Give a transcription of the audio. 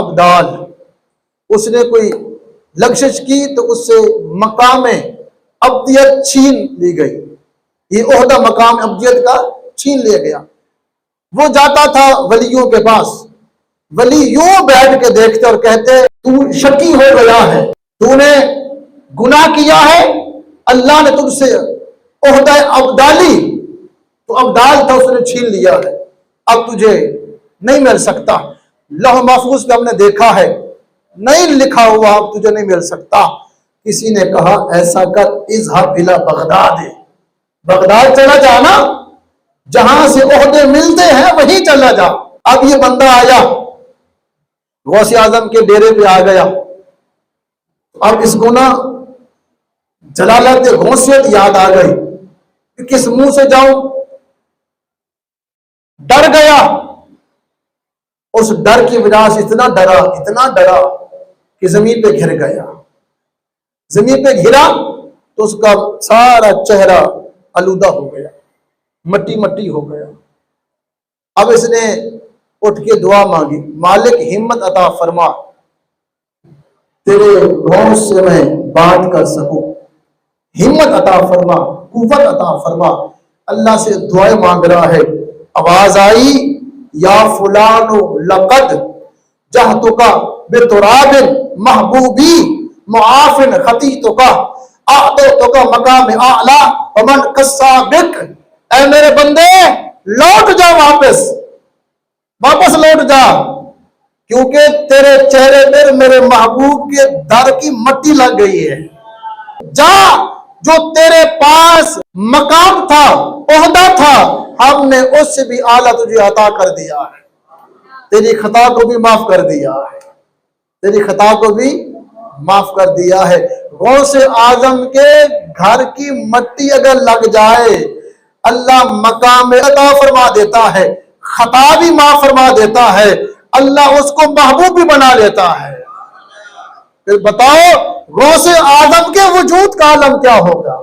ابدال، اس نے کوئی لغزش کی تو اس سے مقام ابدیت چھین لی گئی، یہ عہدہ مقام ابدیت کا چھین لیا گیا۔ وہ جاتا تھا ولیوں کے پاس، ولی یوں بیٹھ کے دیکھتے اور کہتے تو شکی ہو گیا ہے، تو نے گناہ کیا ہے، اللہ نے تم سے عہدہ ابدالی، تو ابدال تھا اس نے چھین لیا ہے، اب تجھے نہیں مل سکتا۔ لوح محفوظ پہ ہم نے دیکھا ہے نہیں لکھا ہوا، اب تجھے نہیں مل سکتا۔ کسی نے کہا ایسا کر اذهب الى بغداد، بغداد چلا جانا، جہاں سے عہدے ملتے ہیں وہیں چلا جا۔ اب یہ بندہ آیا، غوث اعظم کے ڈیرے پہ آ گیا، اب اس کو نا جلالت غوثیت یاد آ گئی کہ کس منہ سے جاؤں، ڈر گیا، اس ڈر کی وجہ سے اتنا ڈرا کہ زمین پہ گر گیا۔ زمین پہ گرا تو اس کا سارا چہرہ آلودہ ہو گیا، مٹی مٹی ہو گیا۔ اب اس نے اٹھ کے دعا مانگی، مالک ہمت عطا فرما، تیرے غوث سے میں بات کر سکوں، ہمت عطا فرما، قوت عطا فرما۔ اللہ سے دعائیں مانگ رہا ہے، آواز آئی یا فلان لقد جہتک بتراب محبوبی معافن خطیتک اعطیتک مقام اعلی ومن قصا بک۔ اے میرے بندے لوٹ جا، واپس لوٹ جا، کیونکہ تیرے چہرے پر میرے محبوب کے در کی مٹی لگ گئی ہے۔ جا، جو تیرے پاس مقام تھا، عہدہ تھا، ہم نے اس سے بھی اعلیٰ تجھے عطا کر دیا ہے، تیری خطا کو بھی معاف کر دیا ہے، تیری خطا کو بھی معاف کر دیا ہے۔ غوث اعظم کے گھر کی مٹی اگر لگ جائے اللہ مقام عطا فرما دیتا ہے، خطا بھی معاف فرما دیتا ہے، اللہ اس کو محبوب بھی بنا لیتا ہے۔ پھر بتاؤ غوث اعظم کے وجود کا عالم کیا ہوگا؟